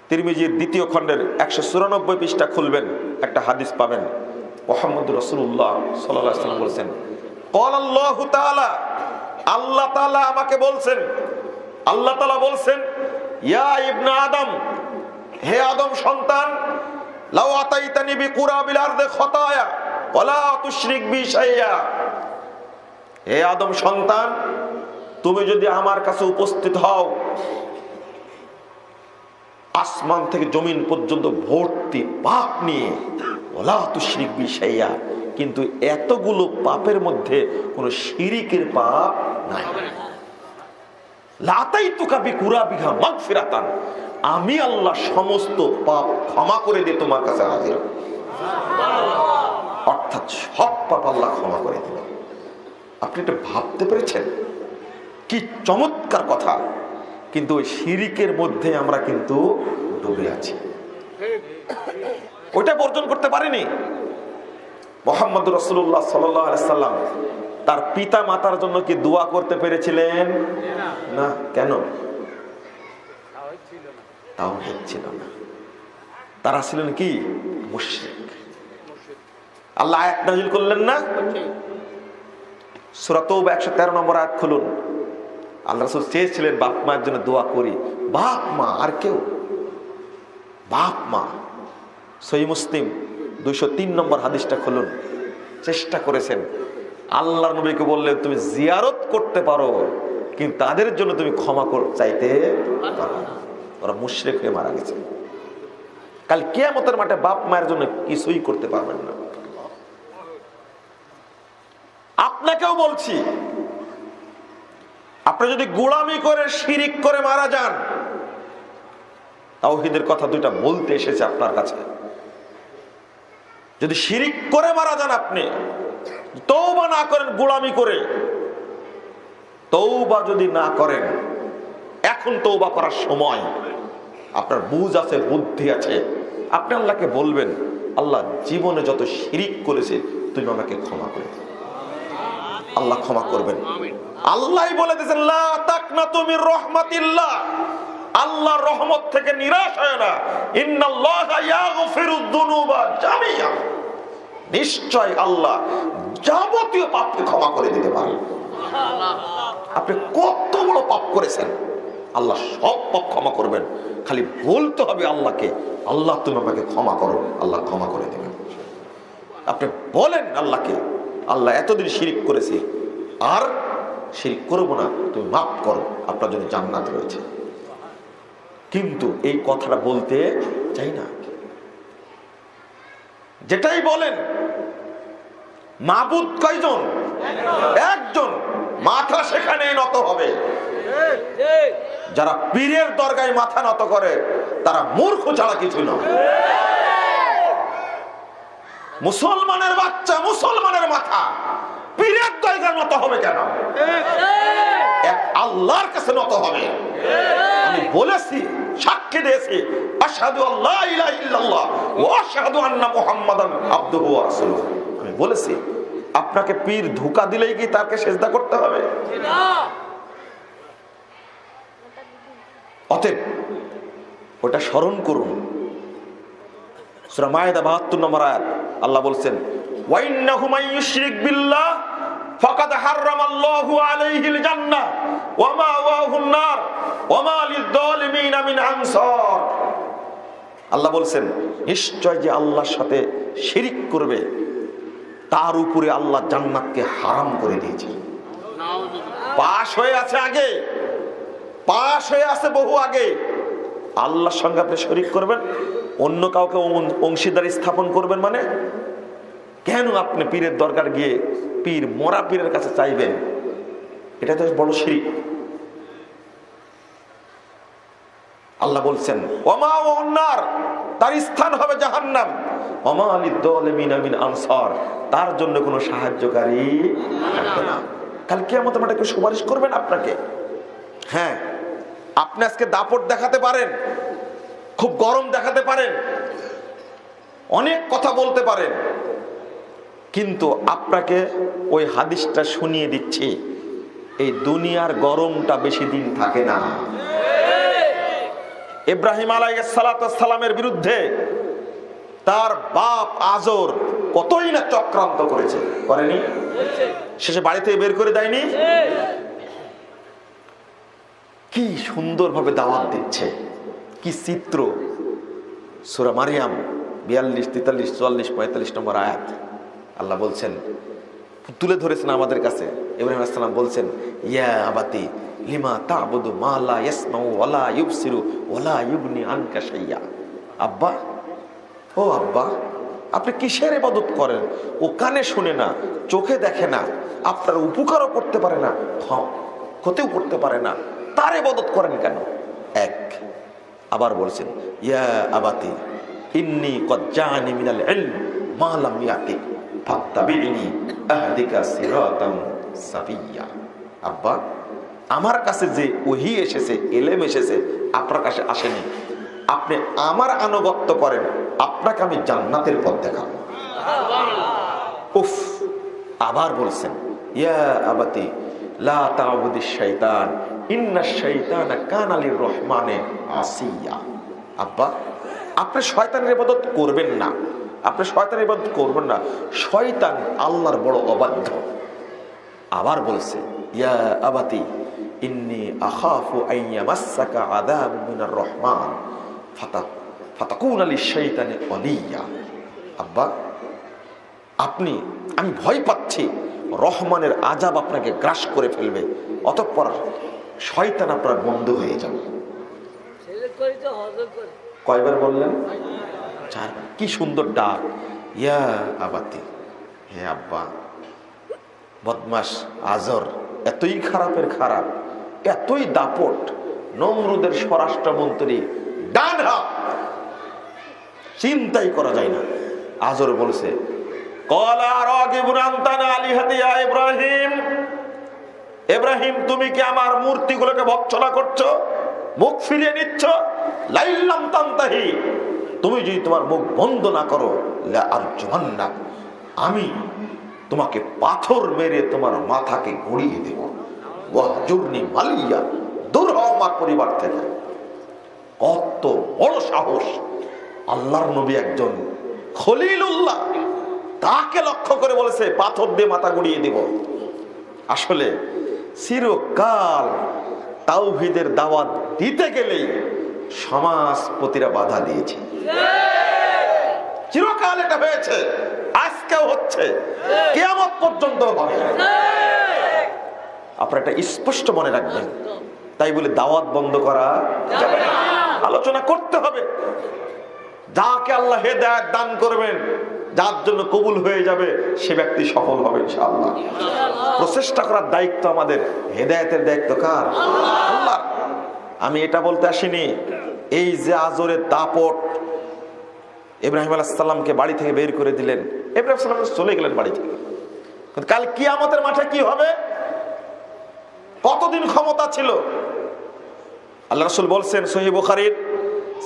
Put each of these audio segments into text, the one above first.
তিরমিজির দ্বিতীয় খণ্ডের 194 পৃষ্ঠা খুলবেন, একটা হাদিস পাবেন। মুহাম্মদ রাসূলুল্লাহ সাল্লাল্লাহু আলাইহি ওয়াসাল্লাম বলেছেন, ক্বালা আল্লাহু তাআলা, আল্লাহ তাআলা আমাকে বলছেন, আল্লাহ তাআলা বলছেন, ইয়া ইবনে আদম, হে আদম সন্তান, লাউ আতাইতানি বিকুরাবিল আরদি খাতায়া ওয়ালা তুশরিক বি শাইয়া। হে আদম সন্তান, তুমি যদি আমার কাছে উপস্থিত হও আসমান থেকে জমিন পর্যন্ত ভর্তি পাপ নিয়ে, ওয়ালা তুশরিক বি শাইয়া, কিন্তু এতগুলো পাপের মধ্যে কোনো শিরিকের পাপ নাই, লাতাইতুকা বিকুরাবিহা মাগফিরাতান, আমি আল্লাহ সমস্ত পাপ ক্ষমা করে দিয়ে তোমার কাছে হাজির। অর্থাৎ সব পাপ আল্লাহ ক্ষমা করে দিল। আপনি এটা ভাবতে পেরেছেন? কি চমৎকার কথা! কিন্তু ওই শিরিকের মধ্যে আমরা কিন্তু ডুবে আছি, ওইটা বর্জন করতে পারিনি। মুহাম্মদ রাসূলুল্লাহ সাল্লাল্লাহু আলাইহি সাল্লাম তার পিতা মাতার জন্য কি দোয়া করতে পেরেছিলেন? না। কেন? তাওহীদ ছিল না, তারা ছিলেন কি? মুশরিক। আল্লাহ আয়াত নাযিল করলেন না? সূরা তাওবা 113 নম্বর আয়াত খুলুন। আল্লাহ রাসূল চেয়েছিলেন বাপ মায়ের জন্য দোয়া করি, বাপ মা আর কেউ, বাপ মা। সহিহ মুসলিম 203 নম্বর হাদিসটা খুলুন। চেষ্টা করেছেন, আল্লাহর নবীকে বললেন তুমি জিয়ারত করতে পারো, কিন্তু তাদের জন্য তুমি ক্ষমা চাইতে পারো না। ওরা মুশরিক হয়ে মারা গেছে। কাল কিয়ামতের মাঠে বাপ মায়ের জন্য কিছুই করতে পারবেন না। আপনাকেও বলছি, আপনি যদি গোলামি করে শিরিক করে মারা যান, তাওহীদের কথা দুইটা বলতে এসেছে আপনার কাছে। যদি শিরিক করে মারা যান, আপনি তওবা না করেন, গোলামি করে তওবা যদি না করেন, এখন তওবা করার সময়, আপনার বুঝ আছে, বুদ্ধি আছে, আপনি আল্লাহকে বলবেন, আল্লাহ জীবনে যত শিরিক করেছে তুমি আমাকে ক্ষমা করে দাও। আল্লাহ ক্ষমা করবেন। আল্লাহই বলে দিয়েছেন, লা তাকনাতু মির রাহমাতিল্লাহ, আল্লাহর রহমত থেকে নিরাশ হয় না। ইন্নাল্লাহা ইয়াগফিরুদ যুনুবা জামিআ, নিশ্চয় আল্লাহ যাবতীয় পাপকে ক্ষমা করে দিতে পারেন। আপনি কত বড় পাপ করেছেন, আল্লাহ সব পাপ ক্ষমা করবেন। খালি বলতে হবে আল্লাহকে, আল্লাহ তুমি আমাকে ক্ষমা করো, আল্লাহ ক্ষমা করে দেবেন। আপনি বলেন আল্লাহকে, আল্লাহ এতদিন শিরিক করেছি, আর শিরিক করবো না, তুমি মাফ করো, আপনার জন্য জান্নাত রয়েছে। কিন্তু এই কথাটা বলতে চাই না। যেটাই বলেন, মাবুদ কয়জন? একজন। মাথা সেখানেই নত হবে। যারা পীরের দরগায় মাথা নত করে তারা মূর্খ ছাড়া কিছু নয়। মুসলমানের বাচ্চা, মুসলমানের মাথা পীরের দরগায় নত হবে কেন? এক আল্লাহর কাছে নত হবে। আমি বলেছি, সাক্ষী দিয়েছি, আশহাদু আল্লা ইলাহা ইল্লাল্লাহ ওয়া আশহাদু আন্না মুহাম্মাদান আবদুহু ওয়া রাসূলুহু। আমি বলেছি, আপনাকে পীর ধোঁকা দিলেই কি তাকে সেজদা করতে হবে? অতএব ওটা স্মরণ করুন। সূরা মায়েদা 72 নম্বর আয়াত আল্লাহ বলছেন, ওয়া ইন্নাহু মান ইউশরিক বিল্লাহ ফাকাদ হারামাল্লাহু আলাইহিল জান্নাহ ওয়া মাওয়াহুন নার ওয়া মা লিয-যালিমিনা মিন আনসার। আল্লাহ বলছেন, নিশ্চয় যে আল্লাহর সাথে শিরিক করবে তার উপরে আল্লাহ জান্নাতকে হারাম করে দিয়েছে। পাশ হয়ে আছে আগে, পাশ হয়ে আছে বহু আগে। আল্লাহর সঙ্গে আপনি শরীক করবেন, অন্য কাউকে অংশীদারি স্থাপন করবেন, মানে কেন আপনি পীরের দরকার গিয়ে পীর, মরা পীরের কাছে চাইবেন? এটা তো বড় শিরিক। আল্লাহ বলছেন, ওমা ওয়ান্নার, তার স্থান হবে জাহান্নাম, ওমা লিয-যালিমিনা মিন আনসার, তার জন্য কোনো সাহায্যকারী থাকবে না। কাল কিয়ামতের মাঠে কেউ সুপারিশ করবেন আপনাকে? হ্যাঁ, আপনি আজকে দাপট দেখাতে পারেন, খুব গরম দেখাতে পারেন, অনেক কথা বলতে পারেন, কিন্তু আপনাকে ওই হাদিসটা শুনিয়ে দিচ্ছি, এই দুনিয়ার গরমটা বেশি দিন থাকে না। ইব্রাহিম আলাইহিস সালামের বিরুদ্ধে তার বাপ আজর কতই না চক্রান্ত করেছে, করেনি? শেষে বাড়ি থেকে বের করে দেয়নি? কি সুন্দরভাবে দাওয়াত দিচ্ছে, কি চিত্র। সূরা মারিয়াম 42, 43, 44, 45 নম্বর আয়াত আল্লাহ বলছেন, তুলে ধরেছেন আমাদের কাছে। ইব্রাহিম আলাইহিস সালাম বলছেন, ইয়া আবাতি লিমা তা'বুদু মা লা ইয়াসমাউ ওয়া লা ইউবসিরু ওয়া লা ইউগনি আনকা শাইয়া। আব্বা, ও আব্বা, আপনি কিসের ইবাদত করেন? ও কানে শুনে না, চোখে দেখে না, আপনার উপকারও করতে পারে না, ক্ষতিও করতে পারে না, তার ইবাদত করেন কেন? এক। আবার বলছেন, ইয়া আবাতি ইন্নী ক্বাদ জাআনি মিনাল ইলম মা লাম ইয়াতিক ফাত্তাবি'নি আহদিকা সিরাতাম সাবিয়্যা। আব্বা, আমার কাছে যে ওহী এসেছে, ইলম এসেছে, আপনার কাছে আসেনি। আপনি আমার আনুগত্য করেন, আপনাকে আমি জান্নাতের পথ দেখাবো। উফ। আবার বলছেন, ইয়া আবাতি লা তা'বুদিশ শাইতান ইন্নাশ শাইতানা কানা লির-রহমানি আসিয়া। আব্বা, আপনি শয়তানের ইবাদত করবেন না, আপনি শয়তানের ইবাদত করবেন না, শয়তান আল্লাহর বড় অবাধ্য। আবার বলছে, ইয়া আবাতি ইন্নী আখাফু আন ইয়ামাসসাকা আযাবুম মিনার রহমান ফাতাকুনা লিশ-শাইতানি ওয়ালিয়্যা। আব্বা, আমি ভয় পাচ্ছি রহমানের আযাব আপনাকে গ্রাস করে ফেলবে, অতঃপর শয়তান আপনার বন্ধু হয়ে যাবে। কয়বার বললেন? 4 বার। কি সুন্দর ডাক, ইয়া আবাতি, হে আব্বা। বদমাশ আজর এতই খারাপের খারাপ, এতই দাপট, নমরুদের স্বরাষ্ট্রমন্ত্রী, ডান হাত, চিন্তাই করা যায় না। আজর বলছে, ক্বালা রাগিবুন আনতা আলিহাতি ইয়া ইব্রাহিম। ইব্রাহিম, তুমি কি আমার মূর্তিগুলোকে ভৎসনা করছো, মুখ ফিরিয়ে নিচ্ছ? লাইল্লাম তানতাহি, তুমি যদি তোমার মুখ বন্ধ না করো, লা আরজুমান্নাক, আমি তোমাকে পাথর মেরে তোমার মাথাকে গড়িয়ে দেব। ওয়াহজুরনি মালিয়া, দূর হও আমার পরিবার থেকে। কত বড় সাহস! আল্লাহর নবী একজন খলিলুল্লাহ, তাকে লক্ষ্য করে বলেছে পাথর দিয়ে মাথা গড়িয়ে দিব। আসলে চিরকাল তাওহীদের দাওয়াত দিতে গেলেই সমাজপতিরা বাধা দিয়েছে। চিরকাল এটা হয়েছে, আজকেও হচ্ছে, কিয়ামত পর্যন্ত হবে। আপনারা এটা স্পষ্ট মনে রাখবেন। তাই বলে দাওয়াত বন্ধ করা যাবে না, আলোচনা করতে হবে। যাকে আল্লাহ হেদায়েত দান করবেন, যার জন্য কবুল হয়ে যাবে, সে ব্যক্তি সফল হবে ইনশাআল্লাহ। প্রচেষ্টা করার দায়িত্ব আমাদের, হেদায়েতের দায়িত্ব কার? আল্লাহ। আমি এটা বলতে আসিনি এই যে আজরের দাপট, ইব্রাহিম আলাইহিস সালামকে বাড়ি থেকে বের করে দিলেন, ইব্রাহিম সালাম চলে গেলেন বাড়ি থেকে। কাল কিয়ামতের মাঠে কি হবে? কতদিন ক্ষমতা ছিল? আল্লাহ রাসূল বলছেন, সহিহ বুখারীর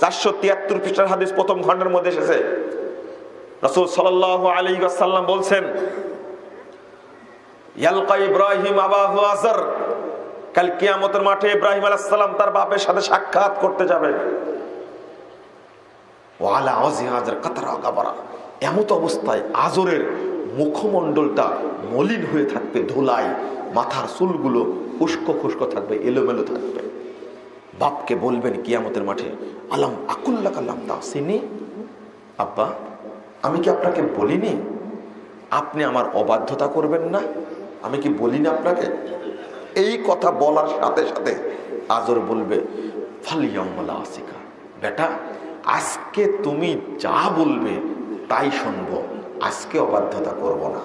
473 পৃষ্ঠার হাদিস, প্রথম খণ্ডের মধ্যে এসেছে। রাসূল সাল্লাল্লাহু আলাইহি ওয়াসাল্লাম বলছেন, ইয়ালকা ইব্রাহিম আবাহু আযর, কাল কিয়ামতের মাঠে ইব্রাহিম আলাইহিস সালাম তার বাপের সাথে সাক্ষাৎ করতে যাবেন। ওয়া আলা ওয়াজি আযর কাতরা গাবরা, এমত অবস্থায় আজরের মুখমণ্ডলটা মলিন হয়ে থাকবে, ধুলায়, মাথার চুলগুলো খুশকো খুশকো থাকবে, এলোমেলো থাকবে। বাপকে বলবেন কিয়ামতের মাঠে, আলাম আকুল্লাকা লাম তাসিনি, আব্বা, আমি কি আপনাকে বলিনি আপনি আমার অবাধ্যতা করবেন না? আমি কি বলিনি আপনাকে? এই কথা বলার সাথে সাথে আজর বলবে, ফালিয়ামলা আসিকা, বেটা, আজকে তুমি যা বলবে তাই শুনবো, আজকে অবাধ্যতা করব না।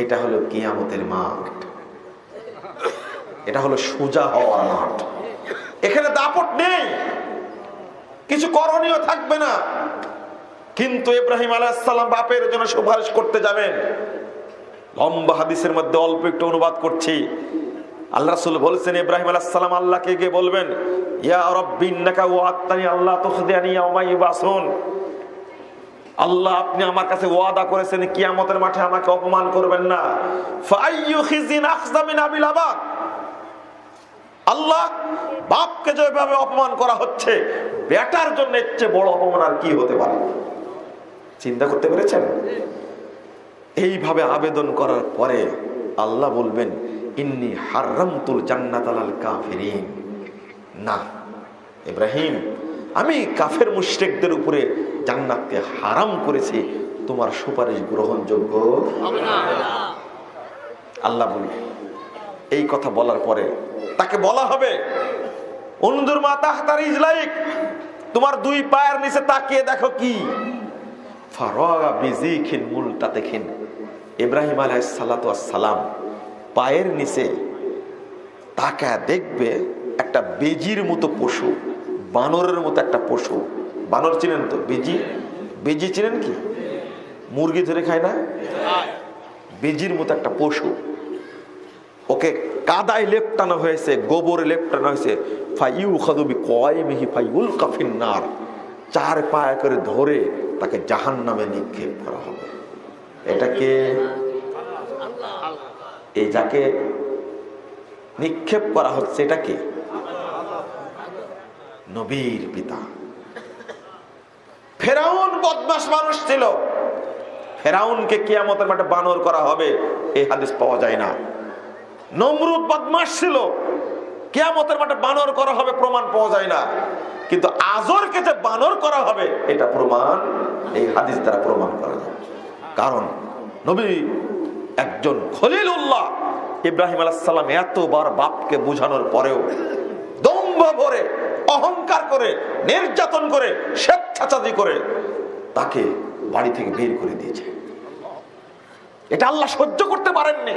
এটা হলো কিয়ামতের মাঠ, এটা হলো সোজা হওয়ার মাঠ। এখানে দাপট নেই, কিছু করণীয় থাকবে না। কিন্তু ইব্রাহিম আলাইহিস সালাম বাপের জন্য সুপারিশ করতে যাবেন। লম্বা হাদিসের মধ্যে অল্প একটু অনুবাদ করছি। আল্লাহ রাসূল বলেছেন, ইব্রাহিম আলাইহিস সালাম আল্লাহকে গিয়ে বলবেন, ইয়া রাব্বি ইন্নাকা ওয়া'আদতানি আল্লা তুখদিয়ানি ইয়াওমা ইউবাসুন, আল্লাহ, আপনি আমার কাছে ওয়াদা করেছেন কিয়ামতের মাঠে আমাকে অপমান করবেন না। ফাআইয়ু খিজিন আখযা মিন আবিল আবাক, আল্লাহ বাপকে যেভাবে অপমান করা হচ্ছে, বেটার জন্য এর চেয়ে বড় অপমান আর কি হতে পারে? চিন্তা করতে পেরেছেন? এইভাবে আবেদন করার পরে আল্লাহ বলবেন, ইন্নী হারামতুল জান্নাত আলাল কাফিরিন। না ইব্রাহিম, আমি কাফের মুশরিকদের উপরে জান্নাতকে হারাম করেছি, তোমার সুপারিশ গ্রহণযোগ্য হবে না। আল্লাহ বলবেন। এই কথা বলার পরে তাকে বলা হবে, উনদুর মা তাহতা রিজলাইক, তোমার দুই পায়ের নিচে তাকিয়ে দেখো কি। ফারাগা বিজিখিন মুলতাতিখিন, ইব্রাহিম আলাইহিস সালাতু ওয়াস সালাম পায়ের নিচে তাকায় দেখবে একটা বেজির মতো পশু, বানরের মতো একটা পশু। বানর চিনেন তো? বেজি, বেজি চিনেন কি? মুরগি ধরে খায় না? বেজির মতো একটা পশু, ওকে কাদায় লেপটানো হয়েছে, গোবরে লেপটানো হয়েছে। ফাইউখাযু বিকায়মিহি ফাইউলকা ফিন্নার, চার পায়ে করে ধরে তাকে জাহান্নামে নিক্ষেপ করা হবে। এটাকে, এই যাকে নিক্ষেপ করা হচ্ছে, এটাকে নবীর পিতা। ফেরাউন বদমাশ মানুষ ছিল, ফেরাউনকে কিয়ামতের মাঠে বানর করা হবে এই হাদিস পাওয়া যায় না। নমরুদ বদমাশ ছিল, কিয়ামতের মাঠে বানর করা হবে প্রমাণ পাওয়া যায় না। কিন্তু আজরকে যে বানর করা হবে এটা প্রমাণ এই হাদিস দ্বারা প্রমাণ করা যায়। কারণ নবী একজন খলিলুল্লাহ, ইব্রাহিম আলাইহিস সালাম এতবার বাপকে বোঝানোর পরেও দম্ভ ভরে, অহংকার করে, নির্যাতন করে, স্বেচ্ছাচারী করে তাকে বাড়ি থেকে বের করে দিয়েছে। এটা আল্লাহ সহ্য করতে পারেননি।